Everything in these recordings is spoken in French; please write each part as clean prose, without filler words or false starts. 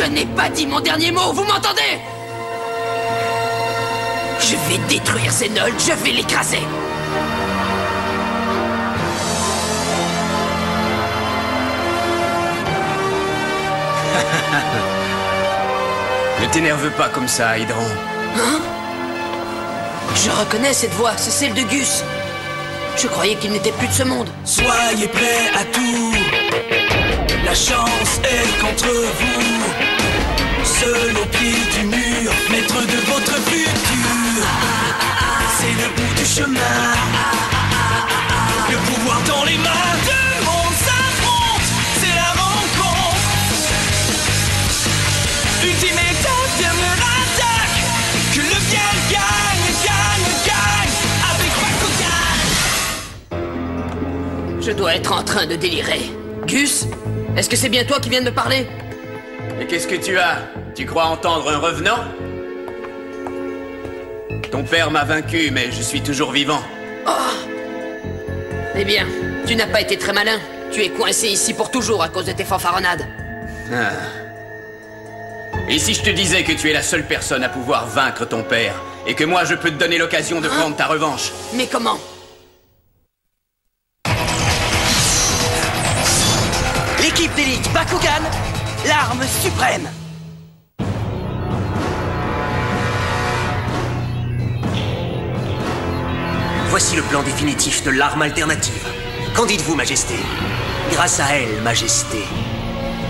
n'ai pas dit mon dernier mot, vous m'entendez? Je vais détruire Zenold, je vais l'écraser. Ne t'énerve pas comme ça, Hydron. Hein? Je reconnais cette voix, c'est celle de Gus. Je croyais qu'il n'était plus de ce monde. Soyez prêts à tout. La chance est contre vous. Seul au pied du mur, maître de votre futur. C'est le bout du chemin. Le pouvoir dans les mains. Deux mondes s'affrontent. C'est la rencontre. Ultimate dernière attaque. Que le bien gagne, gagne, gagne. Avec Bakugan. Je dois être en train de délirer. Gus, est-ce que c'est bien toi qui viens de me parler? Et qu'est-ce que tu as? Tu crois entendre un revenant? Ton père m'a vaincu, mais je suis toujours vivant. Oh! Eh bien, tu n'as pas été très malin. Tu es coincé ici pour toujours à cause de tes fanfaronnades. Ah. Et si je te disais que tu es la seule personne à pouvoir vaincre ton père, et que moi je peux te donner l'occasion de prendre ta revanche? Mais comment? L'équipe d'élite Bakugan, l'arme suprême. Voici le plan définitif de l'arme alternative. Qu'en dites-vous, Majesté? Grâce à elle, Majesté,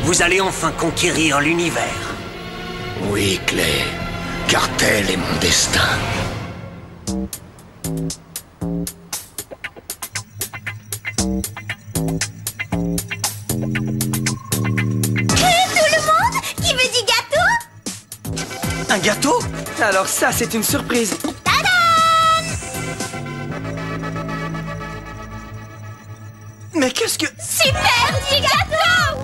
vous allez enfin conquérir l'univers. Oui, Clay, car tel est mon destin. Un gâteau? Alors ça, c'est une surprise. Mais qu'est-ce que... Super petit gâteau!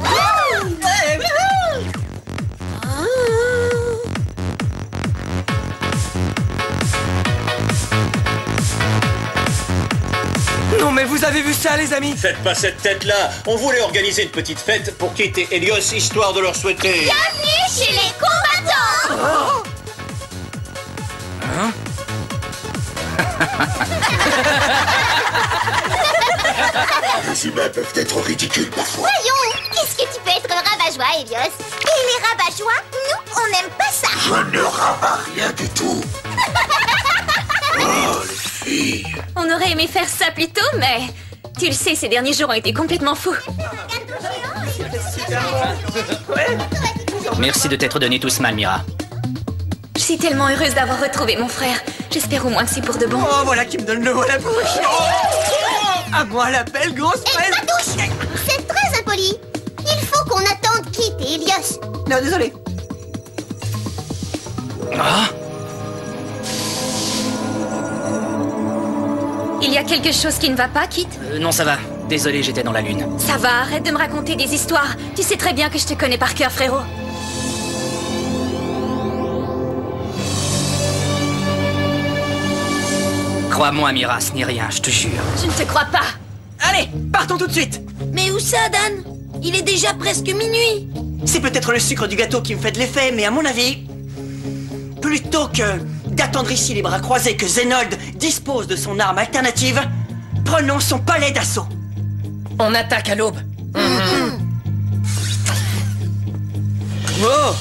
Non mais vous avez vu ça, les amis? Faites pas cette tête-là. On voulait organiser une petite fête pour Kit et Helios, histoire de leur souhaiter... Bienvenue chez les combattants! Oh! Hein? Les humains peuvent être ridicules parfois. Voyons, qu'est-ce que tu peux être rabat-joie, Helios? Et les rabat-joie, nous, on n'aime pas ça! Je ne rabats rien du tout. Oh, les filles. On aurait aimé faire ça plus tôt, mais... Tu le sais, ces derniers jours ont été complètement fous. Merci de t'être donné tout ce mal, Mira. Je suis tellement heureuse d'avoir retrouvé mon frère. J'espère au moins que c'est pour de bon. Oh, voilà qui me donne le mot à la bouche. Oh, à moi la belle grosse fraise. Patouche! C'est très impoli. Il faut qu'on attende Kit et Helios. Non, désolé. Ah, Il y a quelque chose qui ne va pas, Kit? non, ça va. Désolé, j'étais dans la lune. Ça va, arrête de me raconter des histoires. Tu sais très bien que je te connais par cœur, frérot. Crois-moi, Mira, ce n'est rien, je te jure. Je ne te crois pas. Allez, partons tout de suite. Mais où ça, Dan? Il est déjà presque minuit. C'est peut-être le sucre du gâteau qui me fait de l'effet, mais à mon avis, plutôt que d'attendre ici les bras croisés que Zenold dispose de son arme alternative, prenons son palais d'assaut. On attaque à l'aube. Oh!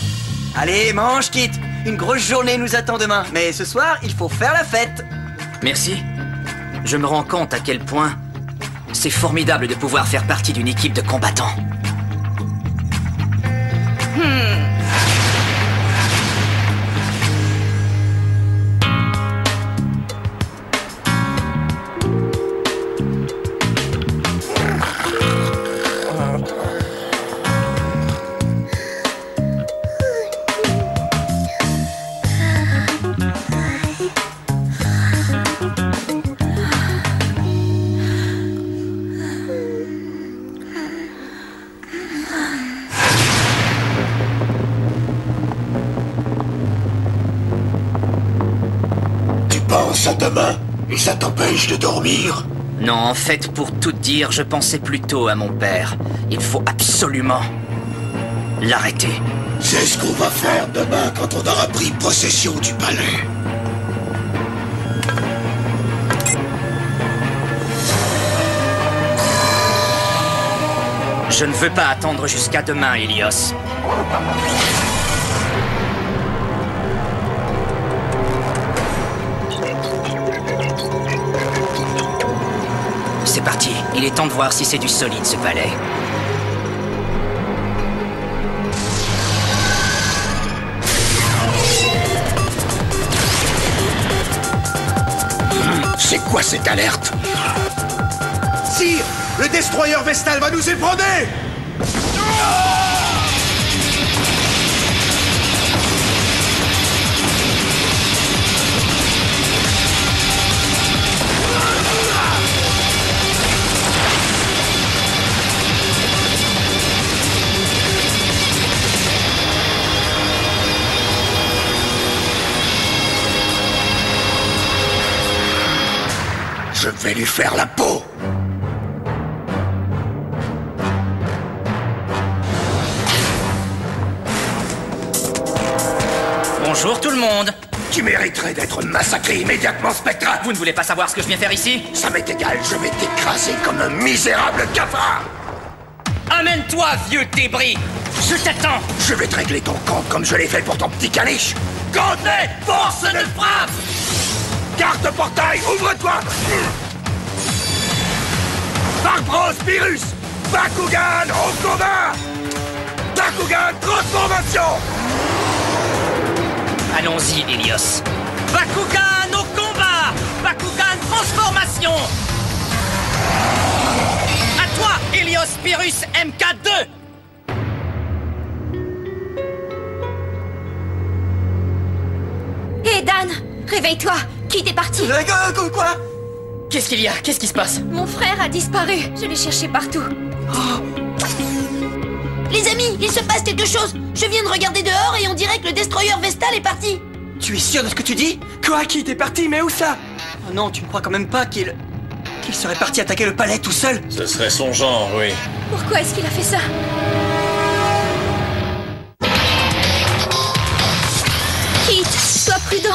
Allez, mange, Kit. Une grosse journée nous attend demain. Mais ce soir, il faut faire la fête. Merci. Je me rends compte à quel point c'est formidable de pouvoir faire partie d'une équipe de combattants. Pense à demain et ça t'empêche de dormir? Non, en fait, pour tout dire, je pensais plutôt à mon père. Il faut absolument l'arrêter. C'est ce qu'on va faire demain quand on aura pris possession du palais. Je ne veux pas attendre jusqu'à demain, Hélios. C'est parti. Il est temps de voir si c'est du solide, ce palais. C'est quoi cette alerte? Sire, le destroyer Vestal va nous ébranler! Je vais lui faire la peau. Bonjour tout le monde. Tu mériterais d'être massacré immédiatement, Spectra. Vous ne voulez pas savoir ce que je viens faire ici? Ça m'est égal, je vais t'écraser comme un misérable cafard. Amène-toi, vieux débris. Je t'attends. Je vais te régler ton compte comme je l'ai fait pour ton petit caniche. Contez, force de frappe. Carte portail, ouvre-toi. Barbros, virus. Bakugan, au combat. Bakugan, transformation. Allons-y, Hélios. Bakugan au combat! Bakugan transformation! À toi, Hélios Pyrrhus MK2! Hé, Dan! Réveille-toi! Qui t'est parti? Quoi? Qu'est-ce qu'il y a? Qu'est-ce qui se passe? Mon frère a disparu. Je l'ai cherché partout. Les amis, il se passe quelque chose. Je viens de regarder dehors et on dirait que le destroyer Vestal est parti. Tu es sûr de ce que tu dis? Quoi? Qui était parti? Mais où ça? Oh non, tu ne crois quand même pas qu'il serait parti attaquer le palais tout seul? Ce serait son genre, oui. Pourquoi est-ce qu'il a fait ça? Kit, sois prudent.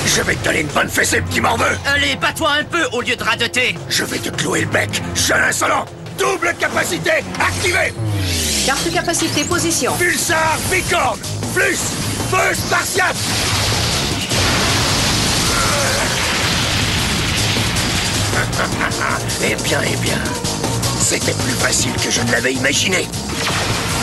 Je vais te donner une bonne fessée, petit morveux. Allez, bats-toi un peu au lieu de radoter. Je vais te clouer le bec, jeune insolent. Double capacité activée. Carte capacité position. Pulsar bicorne. Plus feu spartiate. Eh bien. C'était plus facile que je ne l'avais imaginé.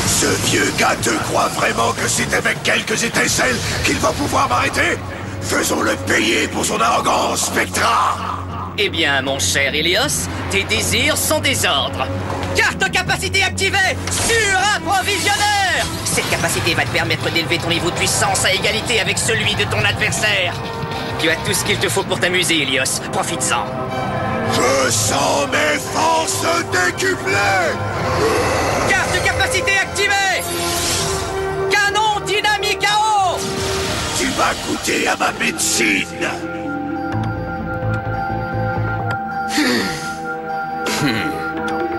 Ce vieux gars te croit vraiment que c'est avec quelques étincelles qu'il va pouvoir m'arrêter? Faisons-le payer pour son arrogance, Spectra! Eh bien, mon cher Hélios, tes désirs sont des ordres. Carte capacité activée! Sur-approvisionnaire! Cette capacité va te permettre d'élever ton niveau de puissance à égalité avec celui de ton adversaire. Tu as tout ce qu'il te faut pour t'amuser, Hélios. Profites-en. Je sens mes forces décuplées! Carte capacité activée! Canon dynamique à eau! Tu vas goûter à ma médecine!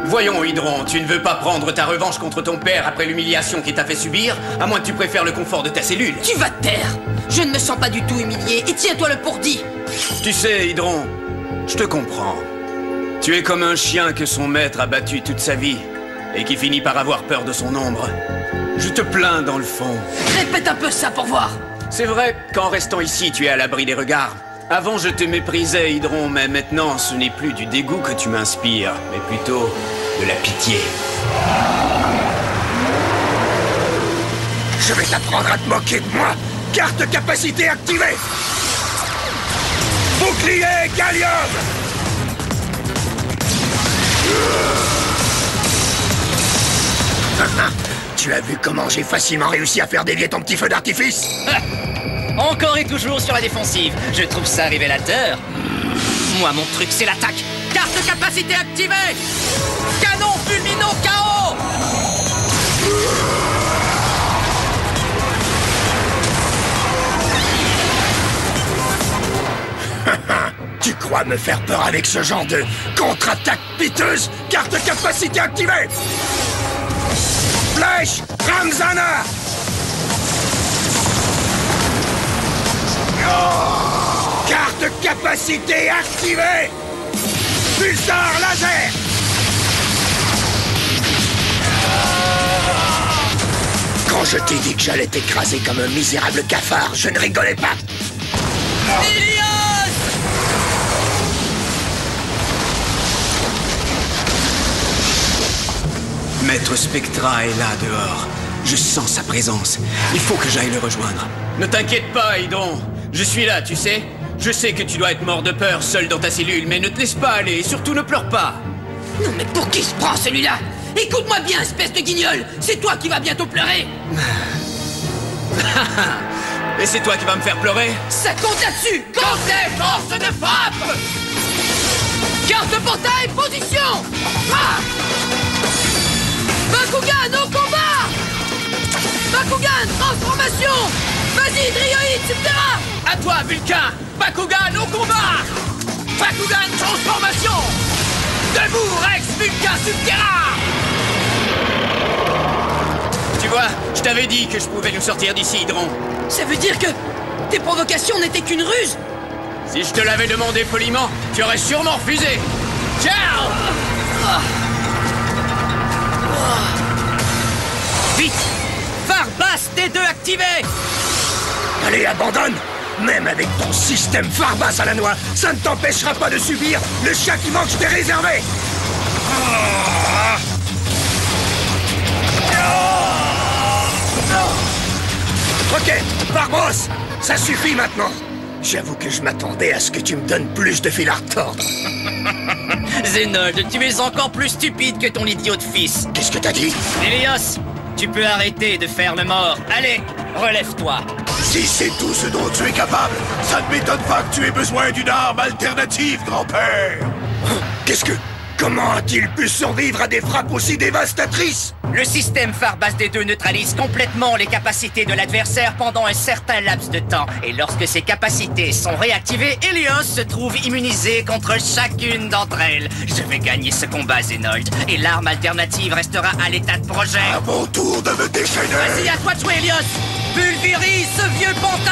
Voyons, Hydron, tu ne veux pas prendre ta revanche contre ton père après l'humiliation qu'il t'a fait subir, à moins que tu préfères le confort de ta cellule. Tu vas te taire. Je ne me sens pas du tout humilié et tiens-toi le pourdi. Tu sais, Hydron, je te comprends. Tu es comme un chien que son maître a battu toute sa vie et qui finit par avoir peur de son ombre. Je te plains dans le fond. Répète un peu ça pour voir. C'est vrai qu'en restant ici, tu es à l'abri des regards. Avant, je te méprisais, Hydron, mais maintenant, ce n'est plus du dégoût que tu m'inspires, mais plutôt de la pitié. Je vais t'apprendre à te moquer de moi. Carte capacité activée. Bouclier Gallium. Tu as vu comment j'ai facilement réussi à faire dévier ton petit feu d'artifice? Encore et toujours sur la défensive. Je trouve ça révélateur. Moi, mon truc, c'est l'attaque. Carte capacité activée. Canon fulmino KO. Tu crois me faire peur avec ce genre de contre-attaque piteuse? Carte capacité activée! Flèche Ramzana! Oh! Carte capacité activée! Pulsar laser! Quand je t'ai dit que j'allais t'écraser comme un misérable cafard, je ne rigolais pas. Ilios! Maître Spectra est là dehors. Je sens sa présence. Il faut que j'aille le rejoindre. Ne t'inquiète pas, Hydron. Je suis là, tu sais. Je sais que tu dois être mort de peur seul dans ta cellule, mais ne te laisse pas aller et surtout ne pleure pas. Non mais pour qui se prend celui-là? Écoute-moi bien, espèce de guignol. C'est toi qui vas bientôt pleurer. Et c'est toi qui vas me faire pleurer? Ça compte là-dessus. Comptez, force de frappe. Carte portail, position. Ah! Bakugan au combat. Bakugan, transformation. Vas-y, Drioïde, etc. À toi, Vulcain. Bakugan au combat. Bakugan, transformation. Debout, Rex, Vulcain, Subterra. Tu vois, je t'avais dit que je pouvais nous sortir d'ici, Hydron. Ça veut dire que tes provocations n'étaient qu'une ruse? Si je te l'avais demandé poliment, tu aurais sûrement refusé. Ciao! Vite! Farbas T2 activé! Allez, abandonne! Même avec ton système Farbas à la noix, ça ne t'empêchera pas de subir le chat qui manque t'est réservé! Ok, Barbos, ça suffit maintenant. J'avoue que je m'attendais à ce que tu me donnes plus de fil à retordre. Zenold, tu es encore plus stupide que ton idiot de fils. Qu'est-ce que t'as dit? Ilios, tu peux arrêter de faire le mort. Allez, relève-toi. Si c'est tout ce dont tu es capable, ça ne m'étonne pas que tu aies besoin d'une arme alternative, grand-père. Qu'est-ce que... Comment a-t-il pu survivre à des frappes aussi dévastatrices? Le système Farbas D2 neutralise complètement les capacités de l'adversaire pendant un certain laps de temps. Et lorsque ces capacités sont réactivées, Ilios se trouve immunisé contre chacune d'entre elles. Je vais gagner ce combat, Zenold. Et l'arme alternative restera à l'état de projet. À mon tour de me déchaîner. Vas-y, à toi de jouer, Ilios. Pulvérise ce vieux pantin.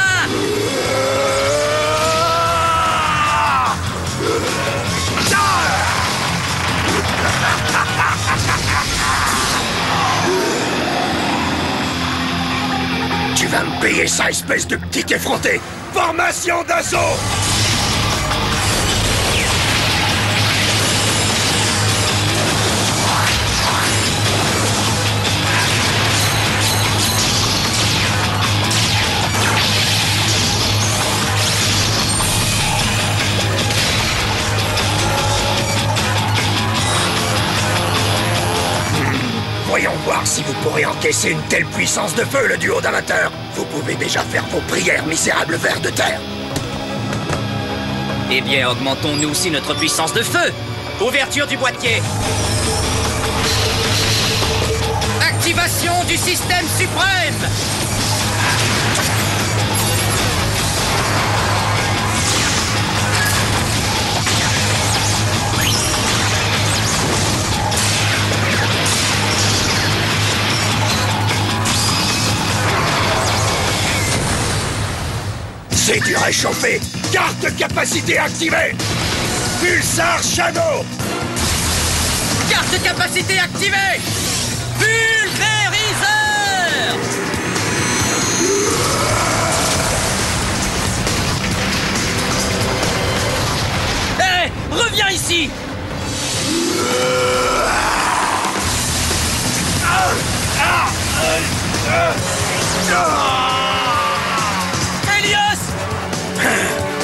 Tu vas me payer ça, espèce de petit effronté! Formation d'assaut! Voyons voir si vous pourrez encaisser une telle puissance de feu, le duo d'amateurs. Vous pouvez déjà faire vos prières, misérables vers de terre. Eh bien, augmentons nous aussi notre puissance de feu. Ouverture du boîtier. Activation du système suprême. C'est du réchauffé. Carte capacité activée. Pulsar Shadow. Carte capacité activée. Pulvériseur. Hé, reviens ici. Ilios!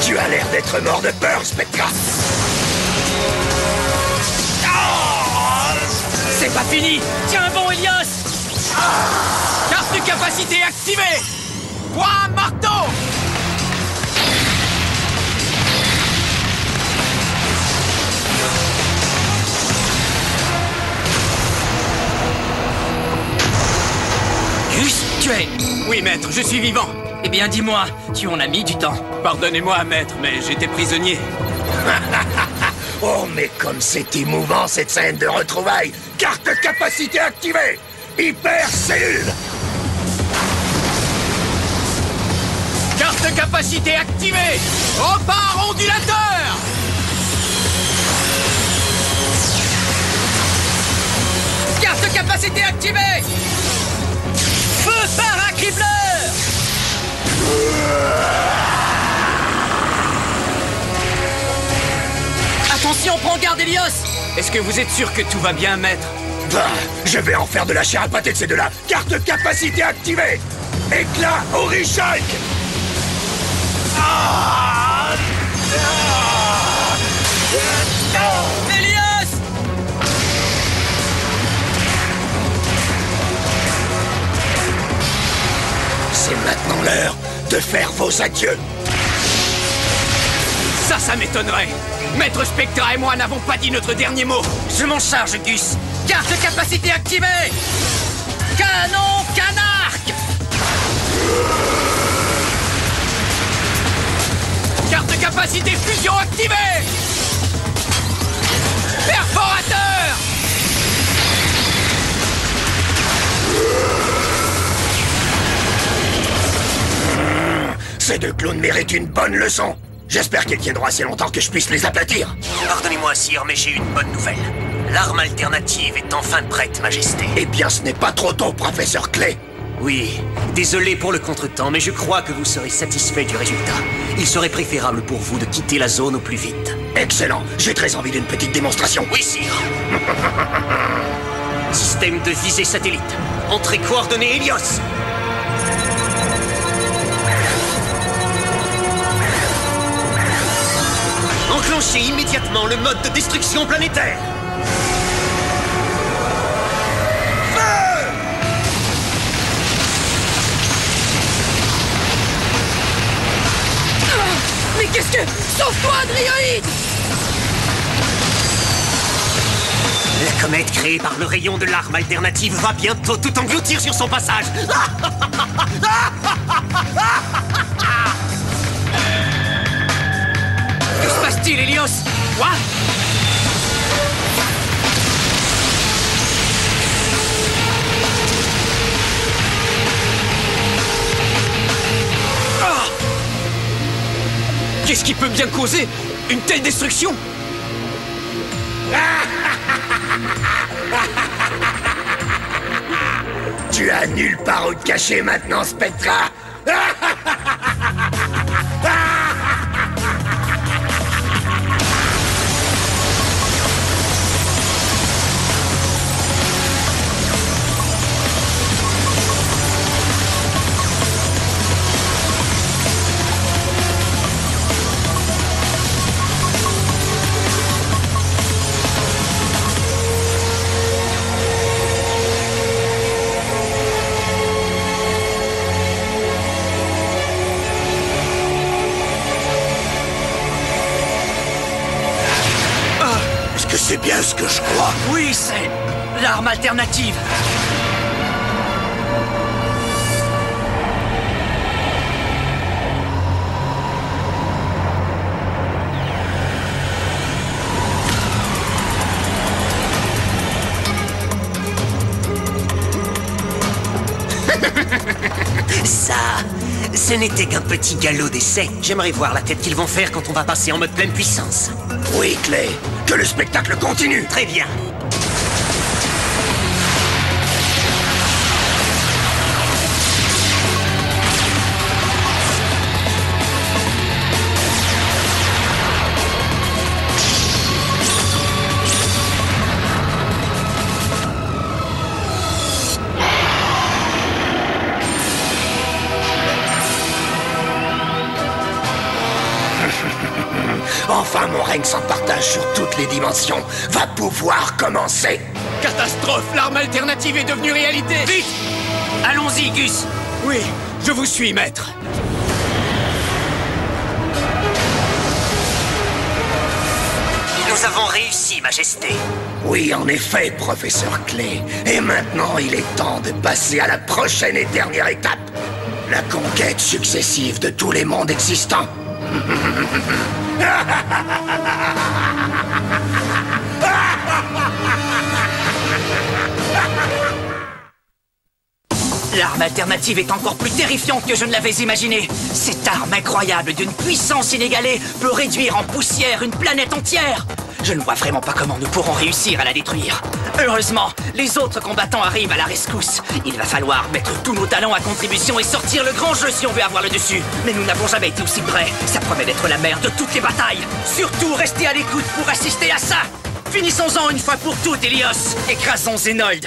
Tu as l'air d'être mort de peur, Spectra. C'est pas fini. Tiens bon, Ilios. Carte de capacité activée. Point marteau. Gus, tu es... Oui, maître, je suis vivant. Eh bien, dis-moi, tu en as mis du temps. Pardonnez-moi, maître, mais j'étais prisonnier. Oh, mais comme c'est émouvant cette scène de retrouvailles. Carte capacité activée. Hyper cellule. Carte capacité activée. Repart ondulateur. Carte capacité activée. Feu paracribleur. Attention, prends garde, Helios. Est-ce que vous êtes sûr que tout va bien, maître? Bah, je vais en faire de la chair à pâté de ces deux-là. Carte capacité activée. Éclat Orishulk. Helios. C'est maintenant l'heure de faire vos adieux. Ça m'étonnerait. Maître Spectra et moi n'avons pas dit notre dernier mot. Je m'en charge, Gus. Carte capacité activée. Canon canarque. Carte capacité fusion activée. Perforateur. Ces deux clowns méritent une bonne leçon. J'espère qu'ils tiendront assez longtemps que je puisse les aplatir. Pardonnez-moi, sire, mais j'ai une bonne nouvelle. L'arme alternative est enfin prête, Majesté. Eh bien, ce n'est pas trop tôt, professeur Clay. Oui, désolé pour le contretemps, mais je crois que vous serez satisfait du résultat. Il serait préférable pour vous de quitter la zone au plus vite. Excellent. J'ai très envie d'une petite démonstration. Oui, sire. Système de visée satellite. Entrée coordonnée Helios. Enclenchez immédiatement le mode de destruction planétaire. Mais qu'est-ce que... Sauve-toi, Dryoïde. La comète créée par le rayon de l'arme alternative va bientôt tout engloutir sur son passage. Que se passe-t-il, Helios? Quoi? Qu'est-ce qui peut bien causer une telle destruction? Tu as nulle part où te cacher maintenant, Spectra. C'est bien ce que je crois. Oui, c'est l'arme alternative. Ça, ce n'était qu'un petit galop d'essai. J'aimerais voir la tête qu'ils vont faire quand on va passer en mode pleine puissance. Oui, Clay. Que le spectacle continue. Très bien. Enfin, mon règne sans partage sur toutes les dimensions va pouvoir commencer. Catastrophe! L'arme alternative est devenue réalité! Vite! Allons-y, Gus! Oui, je vous suis, maître. Nous avons réussi, Majesté. Oui, en effet, professeur Clay. Et maintenant, il est temps de passer à la prochaine et dernière étape. La conquête successive de tous les mondes existants. L'arme alternative est encore plus terrifiante que je ne l'avais imaginé. Cette arme incroyable d'une puissance inégalée peut réduire en poussière une planète entière. Je ne vois vraiment pas comment nous pourrons réussir à la détruire. Heureusement, les autres combattants arrivent à la rescousse. Il va falloir mettre tous nos talents à contribution et sortir le grand jeu si on veut avoir le dessus. Mais nous n'avons jamais été aussi près. Ça promet d'être la mère de toutes les batailles. Surtout, restez à l'écoute pour assister à ça. Finissons-en une fois pour toutes, Helios. Écrasons Zenold.